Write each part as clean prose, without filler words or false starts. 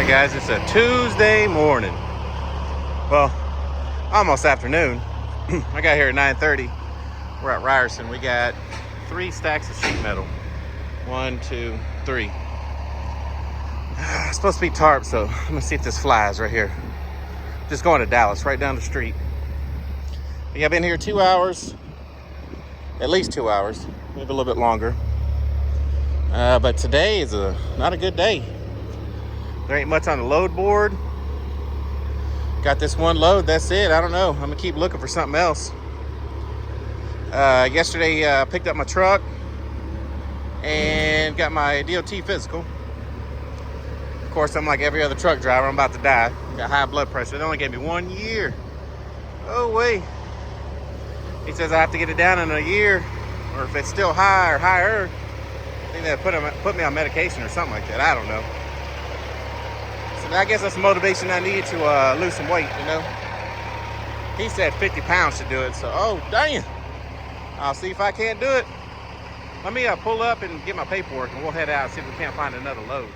Alright guys, it's a Tuesday morning. Well, almost afternoon. I got here at 9:30. We're at Ryerson. We got 3 stacks of sheet metal. 1, 2, 3. It's supposed to be tarp, so I'm gonna see if this flies right here. Just going to Dallas, right down the street. I've been here 2 hours, at least 2 hours, maybe a little bit longer. But today is not a good day. There ain't much on the load board. Got this one load, that's it. I don't know. I'm gonna keep looking for something else. Yesterday, I picked up my truck and got my DOT physical. Of course, I'm like every other truck driver. I'm about to die. Got high blood pressure. They only gave me 1 year. Oh, wait. He says I have to get it down in a year, or if it's still high or higher, I think they'll put me on medication or something like that. I don't know. So I guess that's the motivation I need to lose some weight, you know. He said 50 pounds to do it, so, oh, dang. I'll see if I can't do it. Let me pull up and get my paperwork, and we'll head out and see if we can't find another load.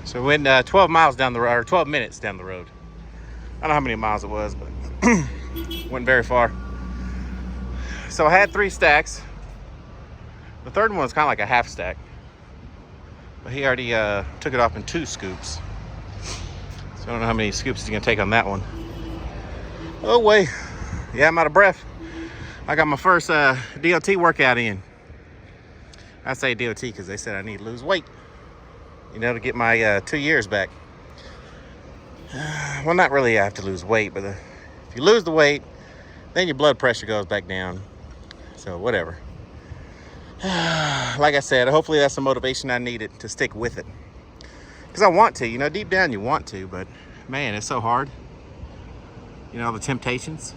So we went 12 miles down the road, or 12 minutes down the road. I don't know how many miles it was, but wasn't very far. So I had 3 stacks. The third one was kind of like a half stack. But he already took it off in 2 scoops. So I don't know how many scoops he's gonna take on that one. Oh wait, yeah, I'm out of breath. I got my first DOT workout in. I say DOT because they said I need to lose weight, you know, to get my 2 years back. Well, not really I have to lose weight, but if you lose the weight, then your blood pressure goes back down. So whatever. Like I said, hopefully that's the motivation I needed to stick with it. Because I want to, you know, deep down you want to, but man, it's so hard. You know, the temptations.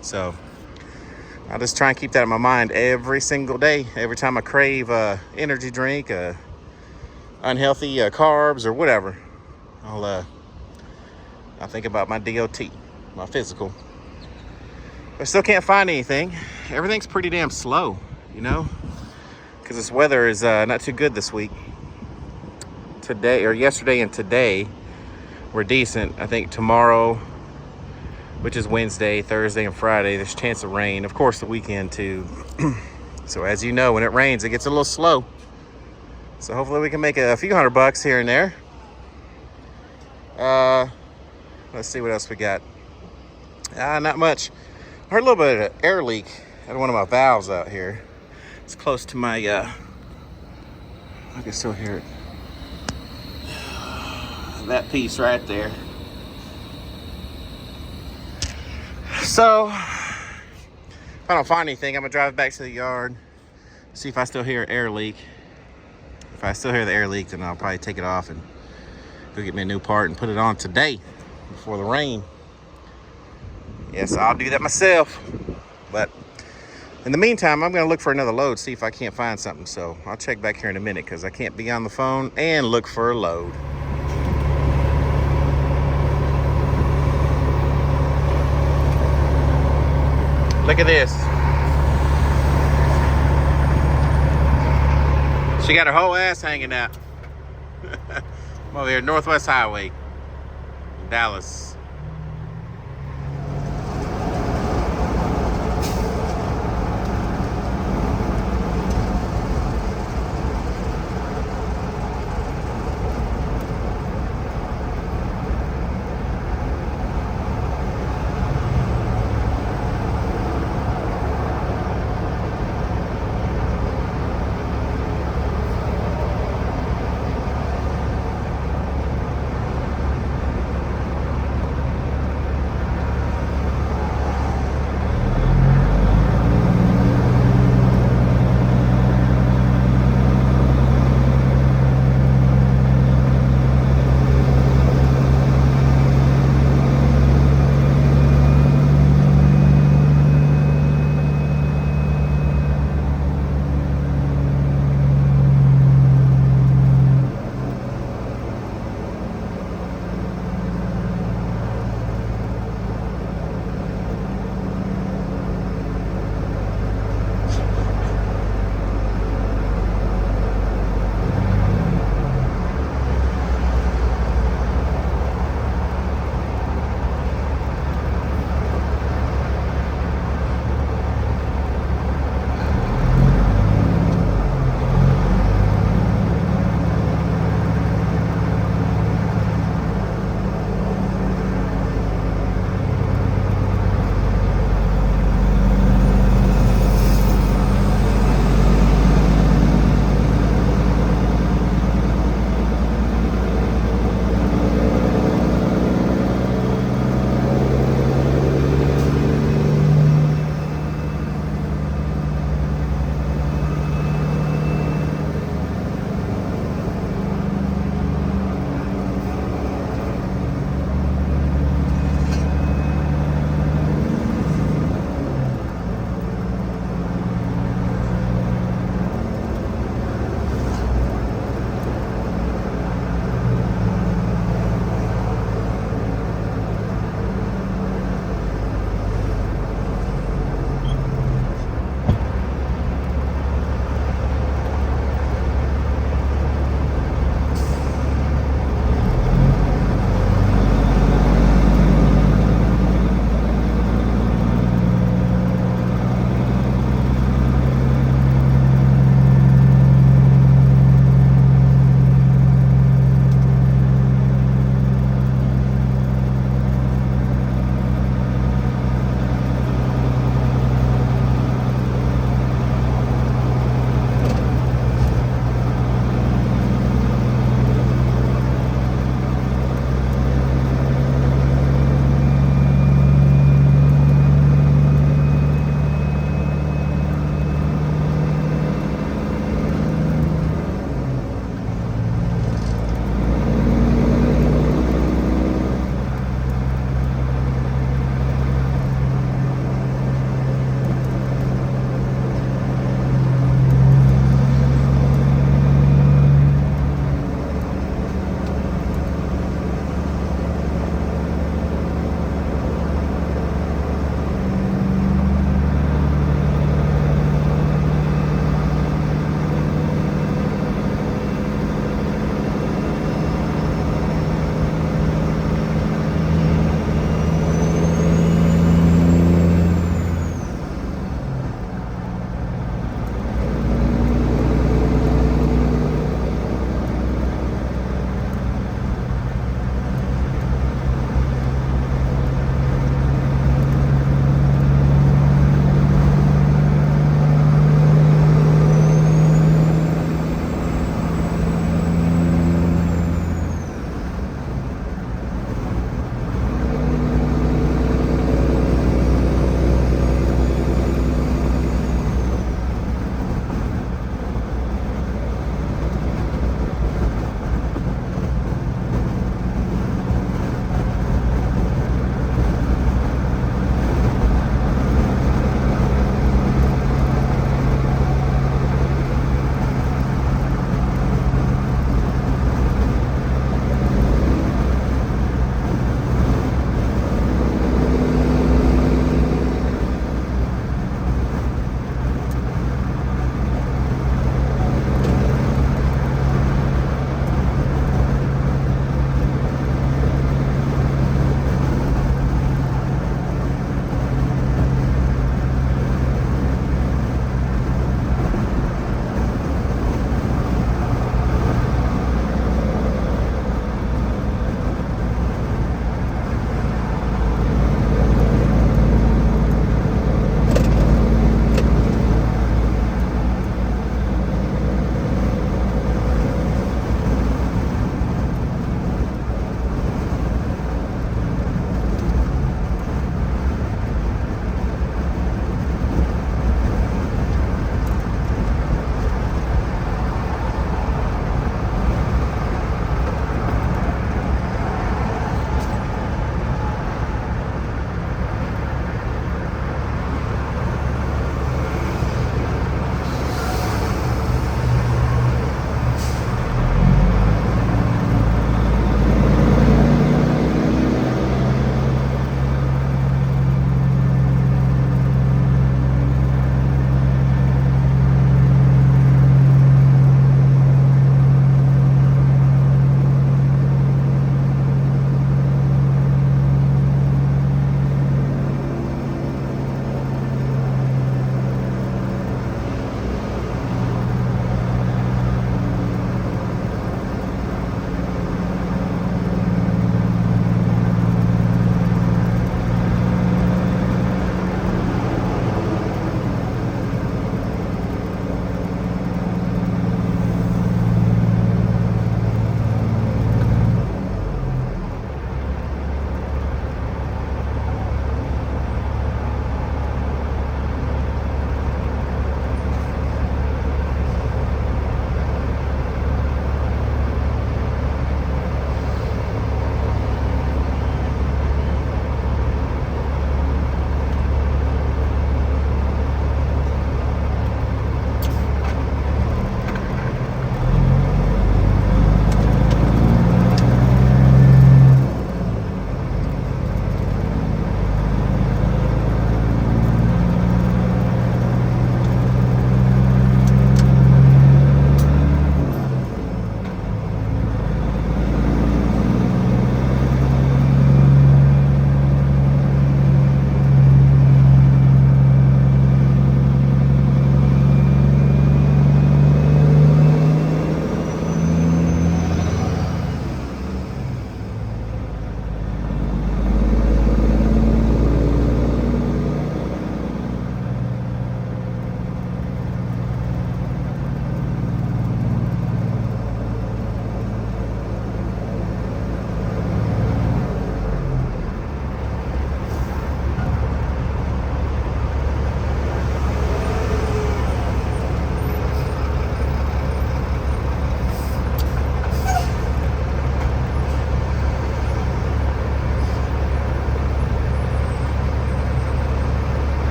So I'll just try and keep that in my mind every single day. Every time I crave energy drink, unhealthy carbs or whatever, I'll think about my DOT, my physical. But I still can't find anything. Everything's pretty damn slow, you know, because this weather is not too good this week. Today, or yesterday and today, were decent. I think tomorrow, which is Wednesday, Thursday, and Friday, there's a chance of rain. Of course, the weekend too. So as you know, when it rains, it gets a little slow. So hopefully we can make a few $100 here and there. Let's see what else we got. Not much. I heard a little bit of an air leak at one of my valves out here. It's close to my, I can still hear it. That piece right there. So, if I don't find anything, I'm gonna drive back to the yard, see if I still hear an air leak. If I still hear the air leak, then I'll probably take it off and go get me a new part and put it on today before the rain. Yes, I'll do that myself. But in the meantime, I'm gonna look for another load, see if I can't find something. So I'll check back here in a minute because I can't be on the phone and look for a load. Look at this. She got her whole ass hanging out. I'm over here, Northwest Highway, Dallas.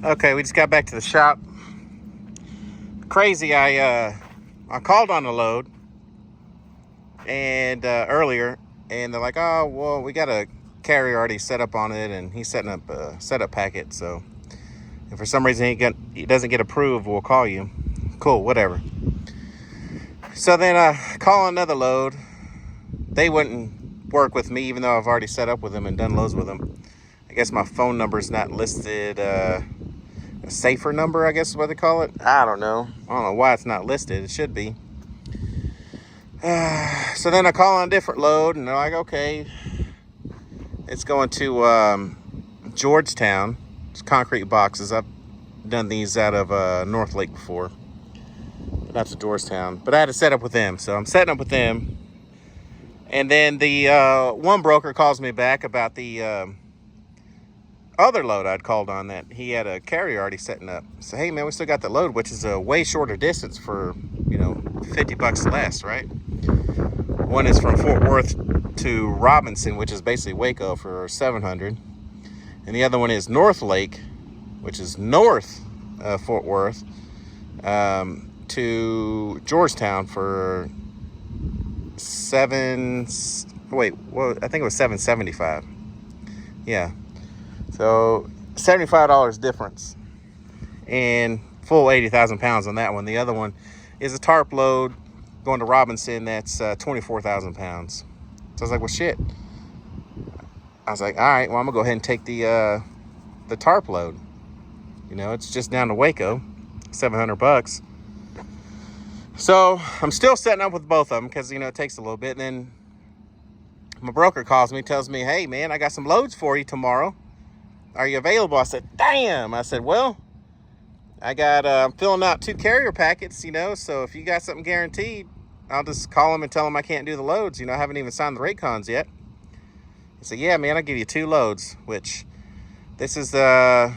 Okay, we just got back to the shop. Crazy, I called on the load and earlier, and they're like, oh, well, we got a carrier already set up on it, and he's setting up a setup packet, so if for some reason he doesn't get approved, we'll call you. Cool, whatever. So then I call another load. They wouldn't work with me, even though I've already set up with them and done loads with them. I guess my phone number's not listed. A safer number, I guess is what they call it. I don't know why it's not listed. It should be. So then I call on a different load, and they're like, okay, it's going to Georgetown. It's concrete boxes. I've done these out of North Lake before, but not to Georgetown. But I had to set up with them, so I'm setting up with them. And then the one broker calls me back about the other load I'd called on that he had a carrier already setting up. So, hey, man, we still got the load, which is a way shorter distance for, $50 less, right? One is from Fort Worth to Robinson, which is basically Waco, for $700. And the other one is North Lake, which is north of Fort Worth, to Georgetown for I think it was $775. Yeah. So $75 difference, and full 80,000 pounds on that one. The other one is a tarp load going to Robinson. That's 24,000 pounds. So I was like, well, shit. I was like, all right, well, I'm gonna go ahead and take the tarp load. It's just down to Waco, $700. So I'm still setting up with both of them because it takes a little bit. And then my broker calls me, tells me, hey, man, I got some loads for you tomorrow. Are you available? I said, damn. I said, well, I'm filling out 2 carrier packets, so if you got something guaranteed, I'll just call them and tell them I can't do the loads. I haven't even signed the rate cons yet. He said, yeah, man, I'll give you 2 loads, which this is the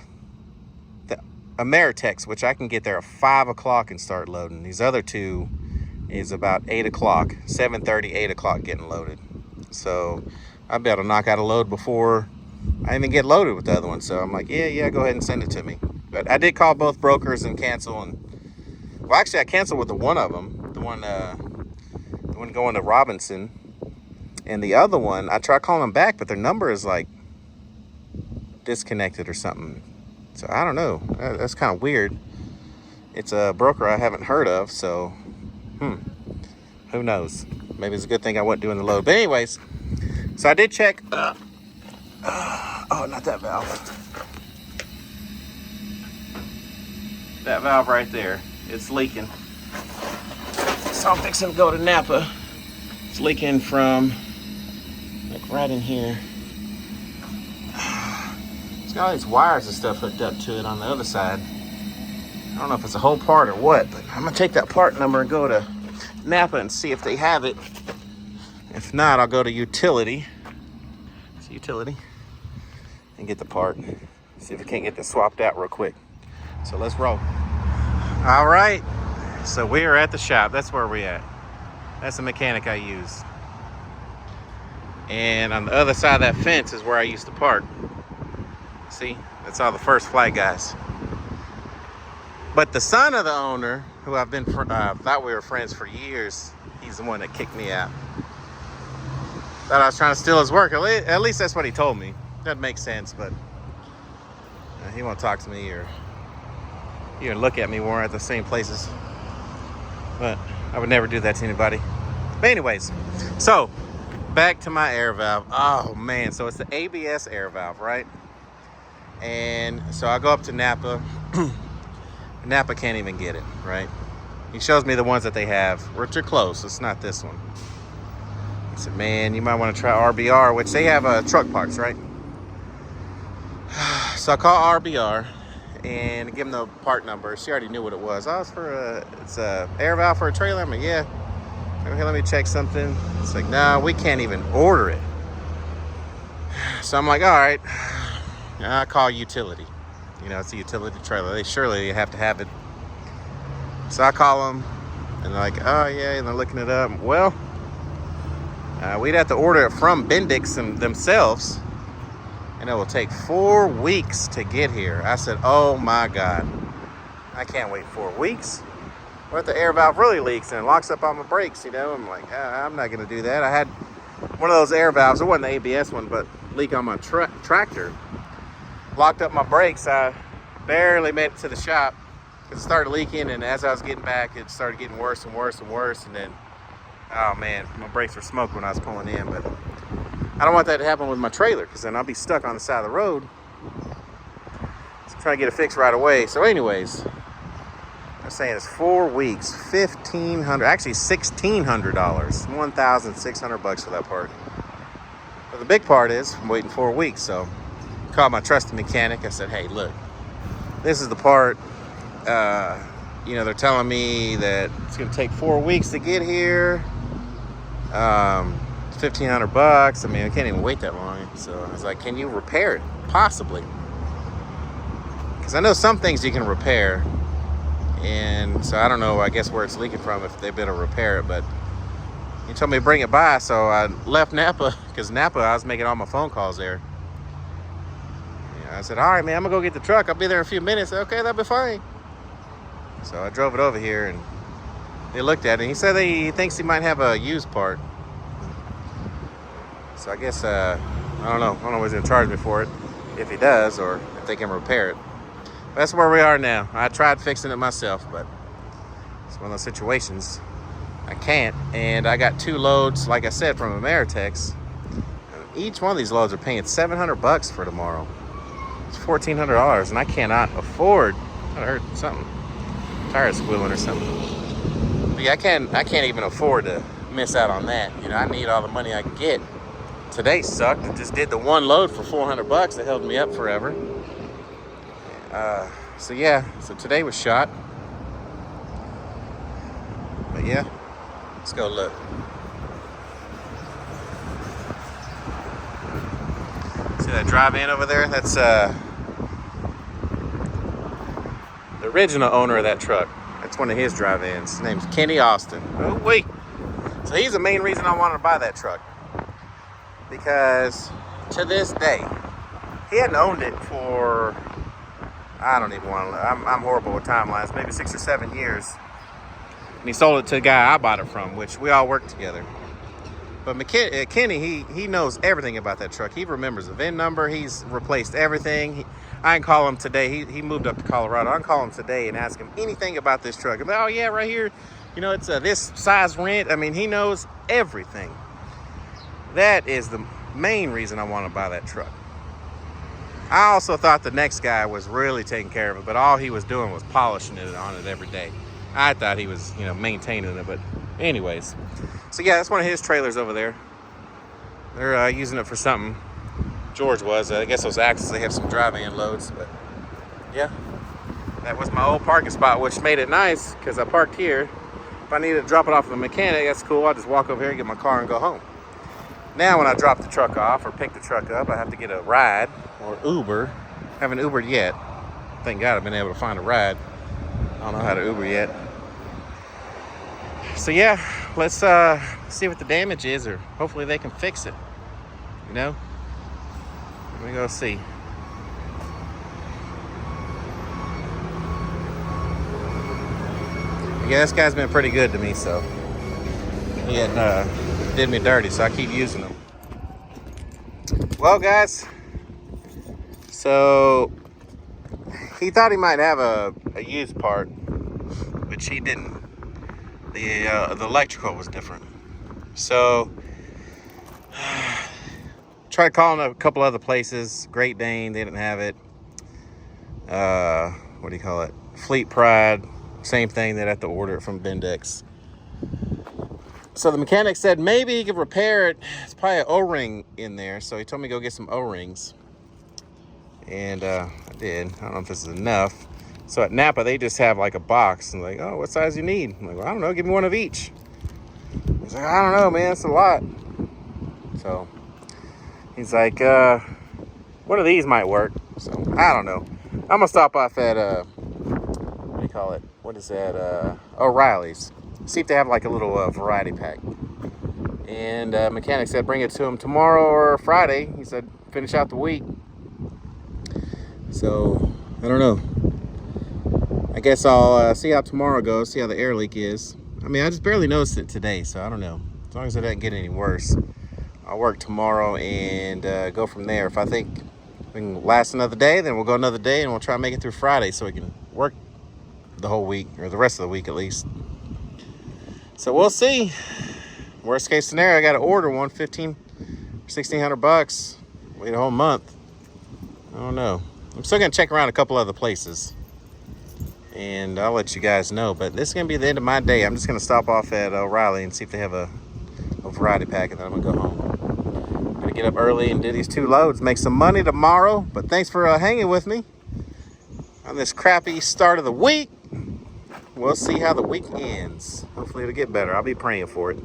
Ameritex, which I can get there at 5 o'clock and start loading. These other 2 is about 8 o'clock, 7:30, 8 o'clock getting loaded. So I'll be able to knock out a load before I even get loaded with the other one. So I'm like, yeah, go ahead and send it to me. But I did call both brokers and cancel. Well, actually, I canceled with the one of them, the one going to Robinson, and the other one I tried calling them back, but their number is like disconnected or something. So I don't know. That's kind of weird. It's a broker I haven't heard of, so who knows? Maybe it's a good thing I wasn't doing the load. But anyways, so I did check. Oh, not that valve. That valve right there. It's leaking. So I'm fixing to go to Napa. It's leaking from, like, right in here. It's got all these wires and stuff hooked up to it on the other side. I don't know if it's a whole part or what, but I'm gonna take that part number and go to Napa and see if they have it. If not, I'll go to utility. It's utility. And get the part. See if I can't get this swapped out real quick. So let's roll. All right. So we are at the shop. That's where we're at. That's the mechanic I use. And on the other side of that fence is where I used to park. See, that's all the First Flight guys. But the son of the owner, who I've been thought we were friends for years, he's the one that kicked me out. Thought I was trying to steal his work. At least that's what he told me. Doesn't make sense, but he won't talk to me or even look at me when we're at the same places. But I would never do that to anybody. But anyways, so back to my air valve. Oh man, so it's the ABS air valve, right? And so I go up to Napa. Napa can't even get it, right? He shows me the ones that they have, which are close. It's not this one. He said, man, you might want to try RBR, which they have truck parts, right? So I call RBR and give them the part number. She already knew what it was. Oh, it's a air valve for a trailer. I'm like, yeah. Okay, let me check something. It's like, no, we can't even order it. So I'm like, all right. I call utility. It's a utility trailer. They surely have to have it. So I call them, and they're like, oh yeah, and they're looking it up. Well, we'd have to order it from Bendix themselves, and it will take 4 weeks to get here. I said, oh my God, I can't wait 4 weeks. What if the air valve really leaks and it locks up on my brakes, you know? I'm like, I'm not gonna do that. I had one of those air valves, it wasn't the ABS one, but leak on my tractor. Locked up my brakes. I barely made it to the shop because it started leaking, and as I was getting back, it started getting worse and worse and worse, and then, oh man, my brakes were smoked when I was pulling in. But I don't want that to happen with my trailer, because then I'll be stuck on the side of the road. So I'm trying to get it fixed right away. So anyways, I'm saying it's 4 weeks, $1,500, actually $1,600, $1,600 for that part. But the big part is I'm waiting 4 weeks. So I called my trusted mechanic. I said, hey, look, this is the part. You know, they're telling me that it's going to take 4 weeks to get here. $1,500. I mean, I can't even wait that long. So I was like, can you repair it? Possibly. Because I know some things you can repair. And so I don't know, I guess, where it's leaking from, if they've been able to repair it. But he told me to bring it by. So I left Napa, because Napa, I was making all my phone calls there. Yeah, I said, all right, man, I'm going to go get the truck. I'll be there in a few minutes. Okay, that'll be fine. So I drove it over here, and they looked at it. And he said he thinks he might have a used part. So I guess, I don't know. I don't know what he's going to charge me for it, if he does, or if they can repair it. But that's where we are now. I tried fixing it myself, but it's one of those situations. I can't. And I got 2 loads, like I said, from Ameritex. Each one of these loads are paying $700 for tomorrow. It's $1,400, and I cannot afford. I heard something. Tire squealing or something. But yeah, I can't even afford to miss out on that. You know, I need all the money I can get. Today sucked. I just did the 1 load for $400. That held me up forever. So yeah, so today was shot. But yeah, let's go look. See that drive-in over there? That's the original owner of that truck. That's one of his drive-ins. His name's Kenny Austin. Oh wait. So he's the main reason I wanted to buy that truck. Because to this day, he hadn't owned it for, I don't even want to, I'm horrible with timelines, maybe 6 or 7 years. And he sold it to the guy I bought it from, which we all worked together. But Kenny, he knows everything about that truck. He remembers the VIN number. He's replaced everything. I can call him today. He moved up to Colorado. I can call him today and ask him anything about this truck. I'm like, oh yeah, right here, you know, it's this size rent. I mean, he knows everything. That is the main reason I want to buy that truck. I also thought the next guy was really taking care of it, but all he was doing was polishing it on it every day. I thought he was, you know, maintaining it, but anyways. So yeah, that's one of his trailers over there. They're using it for something. George was. I guess those axles, they have some drive-in loads, but yeah. That was my old parking spot, which made it nice because I parked here. If I needed to drop it off at the mechanic, that's cool. I'll just walk over here, get my car, and go home. Now when I drop the truck off or pick the truck up, I have to get a ride or Uber. Haven't Ubered yet. Thank God I've been able to find a ride. I don't know how to Uber yet. So yeah, let's see what the damage is, or hopefully they can fix it. You know? Let me go see. Yeah, this guy's been pretty good to me, so he did me dirty, so I keep using them. Well, guys, so he thought he might have a used part, which he didn't. The electrical was different. So tried calling a couple other places. Great Dane, they didn't have it. What do you call it? Fleet Pride, same thing. They'd have to order it from Bendix. So the mechanic said maybe he could repair it. It's probably an O-ring in there. So he told me to go get some O-rings. And I did. I don't know if this is enough. So at Napa, they just have like a box. And like, oh, what size you need? I'm like, well, I don't know. Give me one of each. He's like, I don't know, man. It's a lot. So he's like, one of these might work. So I don't know. I'm going to stop off at, what do you call it? What is that? O'Reilly's. See if they have like a little variety pack. And mechanic said bring it to him tomorrow or Friday. He said finish out the week. So, I don't know. I guess I'll see how tomorrow goes, see how the air leak is. I mean, I just barely noticed it today, so I don't know. As long as it doesn't get any worse, I'll work tomorrow and go from there. If I think we can last another day, then we'll go another day and we'll try and make it through Friday so we can work the whole week, or the rest of the week at least. So we'll see. Worst case scenario, I got to order one, $1,600. Wait a whole month. I don't know. I'm still gonna check around a couple other places, and I'll let you guys know. But this is gonna be the end of my day. I'm just gonna stop off at O'Reilly and see if they have a variety pack, and then I'm gonna go home. I'm gonna get up early and do these 2 loads, make some money tomorrow. But thanks for hanging with me on this crappy start of the week. We'll see how the week ends. Hopefully it'll get better. I'll be praying for it.